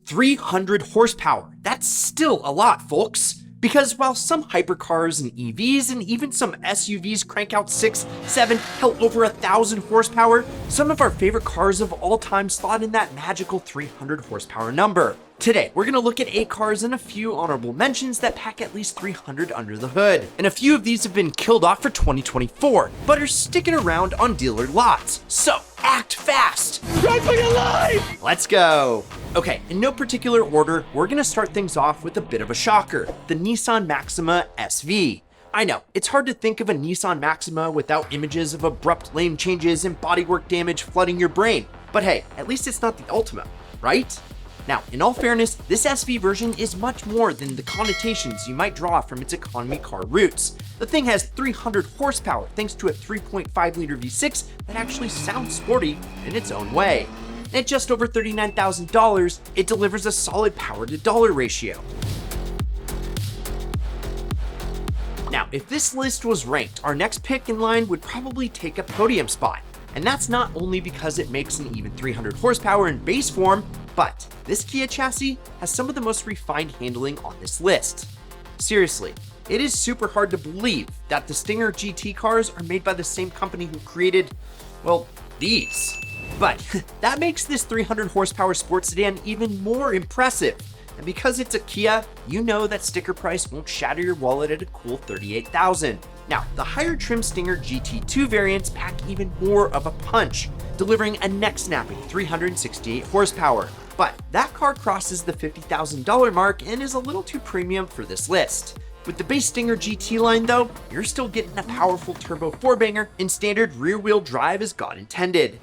300 horsepower. That's still a lot, folks. Because while some hypercars and EVs and even some SUVs crank out 6, 7, hell over 1,000 horsepower, some of our favorite cars of all time slot in that magical 300 horsepower number. Today, we're going to look at 8 cars and a few honorable mentions that pack at least 300 under the hood. And a few of these have been killed off for 2024, but are sticking around on dealer lots. So, act fast! Run for your life! Let's go! Okay, in no particular order, we're going to start things off with a bit of a shocker, the Nissan Maxima SV. I know, it's hard to think of a Nissan Maxima without images of abrupt lane changes and bodywork damage flooding your brain. But hey, at least it's not the Ultima, right? Now, in all fairness, this SV version is much more than the connotations you might draw from its economy car roots. The thing has 300 horsepower thanks to a 3.5-liter V6 that actually sounds sporty in its own way. And at just over $39,000, it delivers a solid power-to-dollar ratio. Now, if this list was ranked, our next pick in line would probably take a podium spot. And that's not only because it makes an even 300 horsepower in base form, but this Kia chassis has some of the most refined handling on this list. Seriously, it is super hard to believe that the Stinger GT cars are made by the same company who created, well, these. But that makes this 300 horsepower sports sedan even more impressive. And because it's a Kia, you know that sticker price won't shatter your wallet at a cool $38,000. Now, the higher trim Stinger GT2 variants pack even more of a punch, delivering a neck-snapping 368 horsepower. But that car crosses the $50,000 mark and is a little too premium for this list. With the base Stinger GT line though, you're still getting a powerful turbo 4-banger in standard rear-wheel drive as God intended.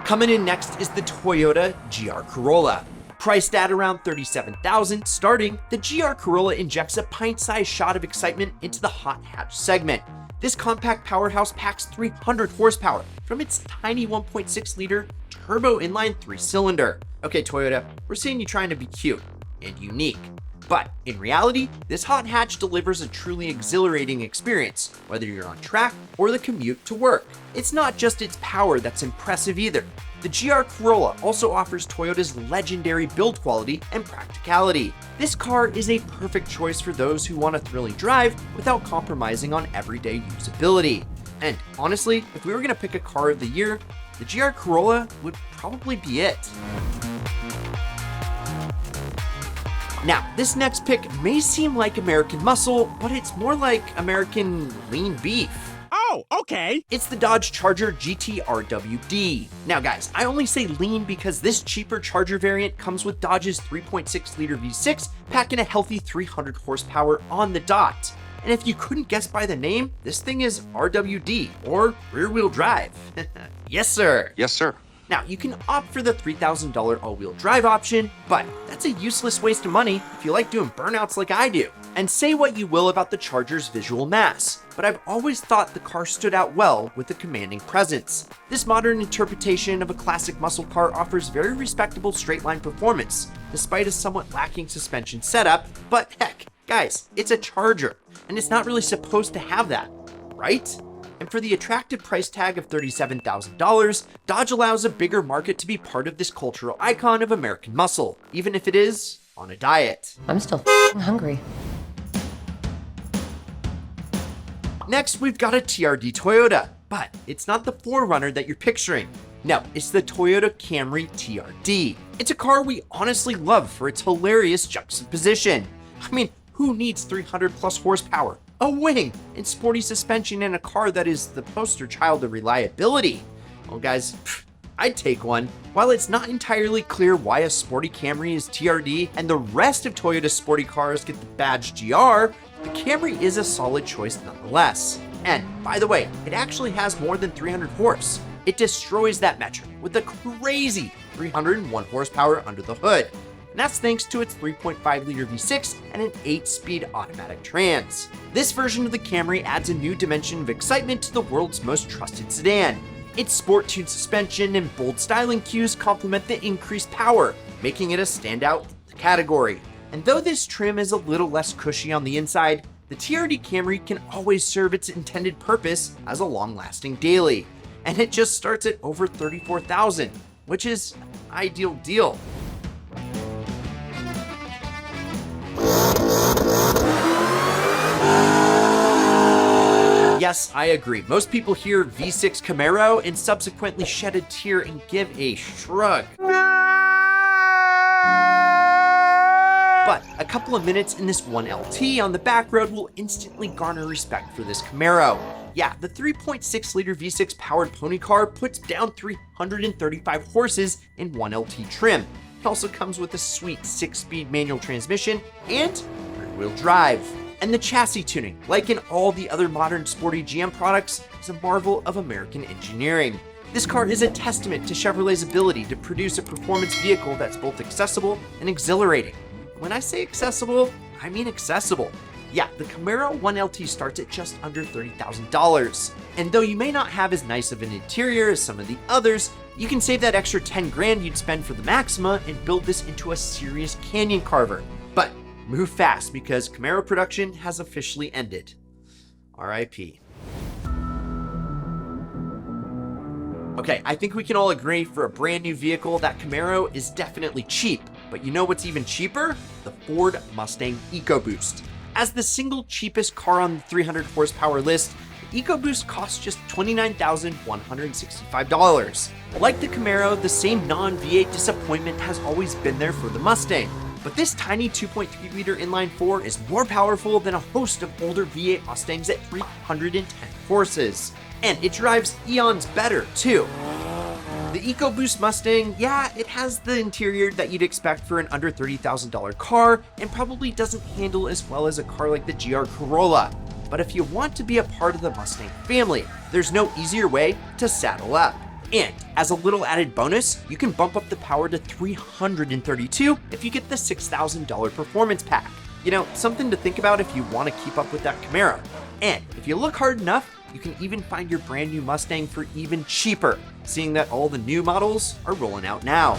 Coming in next is the Toyota GR Corolla. Priced at around $37,000 starting, the GR Corolla injects a pint-sized shot of excitement into the hot hatch segment. This compact powerhouse packs 300 horsepower from its tiny 1.6-liter turbo inline 3-cylinder. Okay, Toyota, we're seeing you trying to be cute and unique. But in reality, this hot hatch delivers a truly exhilarating experience, whether you're on track or the commute to work. It's not just its power that's impressive either. The GR Corolla also offers Toyota's legendary build quality and practicality. This car is a perfect choice for those who want a thrilling drive without compromising on everyday usability. And honestly, if we were gonna pick a car of the year, the GR Corolla would probably be it. Now, this next pick may seem like American muscle, but it's more like American lean beef. Oh, okay. It's the Dodge Charger GT RWD. Now guys, I only say lean because this cheaper Charger variant comes with Dodge's 3.6-liter V6, packing a healthy 300 horsepower on the dot. And if you couldn't guess by the name, this thing is RWD, or rear-wheel drive. Yes, sir. Yes, sir. Now, you can opt for the $3,000 all-wheel drive option, but that's a useless waste of money if you like doing burnouts like I do. And say what you will about the Charger's visual mass, but I've always thought the car stood out well with a commanding presence. This modern interpretation of a classic muscle car offers very respectable straight-line performance, despite a somewhat lacking suspension setup, but heck, guys, it's a Charger, and it's not really supposed to have that, right? And for the attractive price tag of $37,000, Dodge allows a bigger market to be part of this cultural icon of American muscle, even if it is on a diet. I'm still hungry. Next, we've got a TRD Toyota, but it's not the 4Runner that you're picturing. No, it's the Toyota Camry TRD. It's a car we honestly love for its hilarious juxtaposition. I mean, who needs 300 plus horsepower, a wing, and sporty suspension in a car that is the poster child of reliability? Well guys, I'd take one. While it's not entirely clear why a sporty Camry is TRD and the rest of Toyota's sporty cars get the badge GR, the Camry is a solid choice nonetheless. And by the way, it actually has more than 300 horse. It destroys that metric with a crazy 301 horsepower under the hood. And that's thanks to its 3.5-liter V6 and an 8-speed automatic trans. This version of the Camry adds a new dimension of excitement to the world's most trusted sedan. Its sport-tuned suspension and bold styling cues complement the increased power, making it a standout in the category. And though this trim is a little less cushy on the inside, the TRD Camry can always serve its intended purpose as a long-lasting daily. And it just starts at over $34,000. which is an ideal deal. Yes, I agree. Most people hear V6 Camaro and subsequently shed a tear and give a shrug. But a couple of minutes in this 1LT on the back road will instantly garner respect for this Camaro. Yeah, the 3.6-liter V6 powered pony car puts down 335 horses in 1LT trim. It also comes with a sweet 6-speed manual transmission and rear-wheel drive. And the chassis tuning, like in all the other modern sporty GM products, is a marvel of American engineering. This car is a testament to Chevrolet's ability to produce a performance vehicle that's both accessible and exhilarating. When I say accessible, I mean accessible. Yeah, the Camaro 1LT starts at just under $30,000. And though you may not have as nice of an interior as some of the others, you can save that extra 10 grand you'd spend for the Maxima and build this into a serious canyon carver. But move fast because Camaro production has officially ended. RIP. Okay, I think we can all agree for a brand new vehicle that Camaro is definitely cheap. But you know what's even cheaper? The Ford Mustang EcoBoost. As the single cheapest car on the 300 horsepower list, the EcoBoost costs just $29,165. Like the Camaro, the same non-V8 disappointment has always been there for the Mustang. But this tiny 2.3-liter inline-4 is more powerful than a host of older V8 Mustangs at 310 horses. And it drives eons better, too. The EcoBoost Mustang, yeah, it has the interior that you'd expect for an under $30,000 car, and probably doesn't handle as well as a car like the GR Corolla. But if you want to be a part of the Mustang family, there's no easier way to saddle up. And as a little added bonus, you can bump up the power to 332 if you get the $6,000 performance pack. You know, something to think about if you want to keep up with that Camaro. And if you look hard enough, you can even find your brand new Mustang for even cheaper, seeing that all the new models are rolling out now.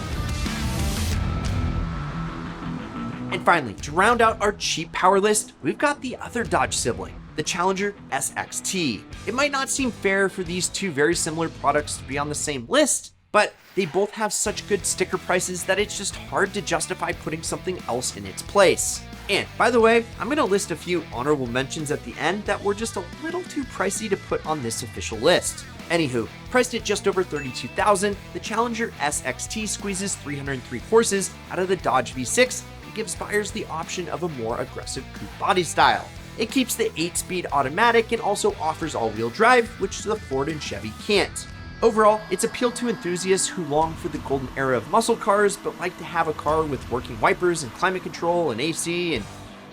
And finally, to round out our cheap power list, we've got the other Dodge sibling, the Challenger SXT. It might not seem fair for these two very similar products to be on the same list, but they both have such good sticker prices that it's just hard to justify putting something else in its place. And by the way, I'm going to list a few honorable mentions at the end that were just a little too pricey to put on this official list. Anywho, priced at just over $32,000, the Challenger SXT squeezes 303 horses out of the Dodge V6 and gives buyers the option of a more aggressive coupe body style. It keeps the 8-speed automatic and also offers all-wheel drive, which the Ford and Chevy can't. Overall, it's appealed to enthusiasts who long for the golden era of muscle cars, but like to have a car with working wipers and climate control and AC and,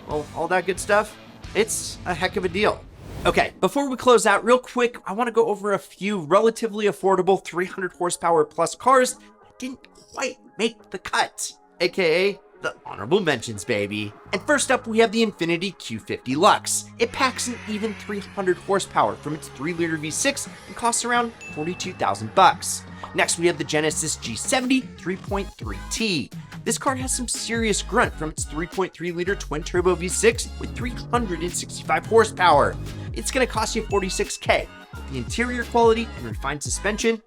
well, all that good stuff. It's a heck of a deal. Okay, before we close out real quick, I want to go over a few relatively affordable 300 horsepower plus cars that didn't quite make the cut, aka the honorable mentions, baby. And first up, we have the Infiniti Q50 Lux. It packs an even 300 horsepower from its 3-liter V6 and costs around $42,000. Next, we have the Genesis G70 3.3T. This car has some serious grunt from its 3.3-liter twin-turbo V6 with 365 horsepower. It's gonna cost you $46K, but the interior quality and refined suspension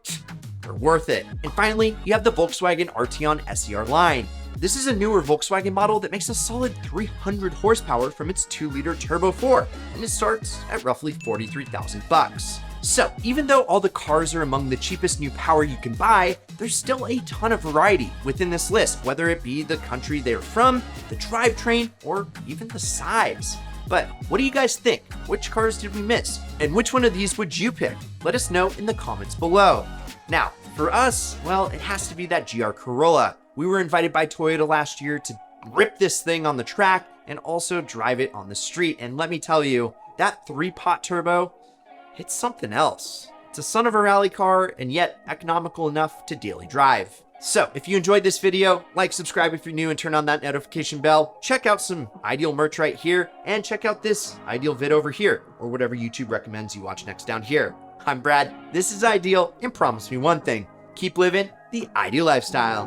are worth it. And finally, you have the Volkswagen Arteon SER line. This is a newer Volkswagen model that makes a solid 300 horsepower from its 2-liter Turbo 4, and it starts at roughly $43,000. So even though all the cars are among the cheapest new power you can buy, there's still a ton of variety within this list, whether it be the country they're from, the drivetrain, or even the size. But what do you guys think? Which cars did we miss? And which one of these would you pick? Let us know in the comments below. Now, for us, well, it has to be that GR Corolla. We were invited by Toyota last year to rip this thing on the track and also drive it on the street. And let me tell you, that 3-pot turbo, it's something else. It's a son of a rally car and yet economical enough to daily drive. So if you enjoyed this video, like, subscribe if you're new, and turn on that notification bell. Check out some Ideal merch right here, and check out this Ideal vid over here, or whatever YouTube recommends you watch next down here. I'm Brad, this is Ideal, and promise me one thing, keep living the Ideal lifestyle.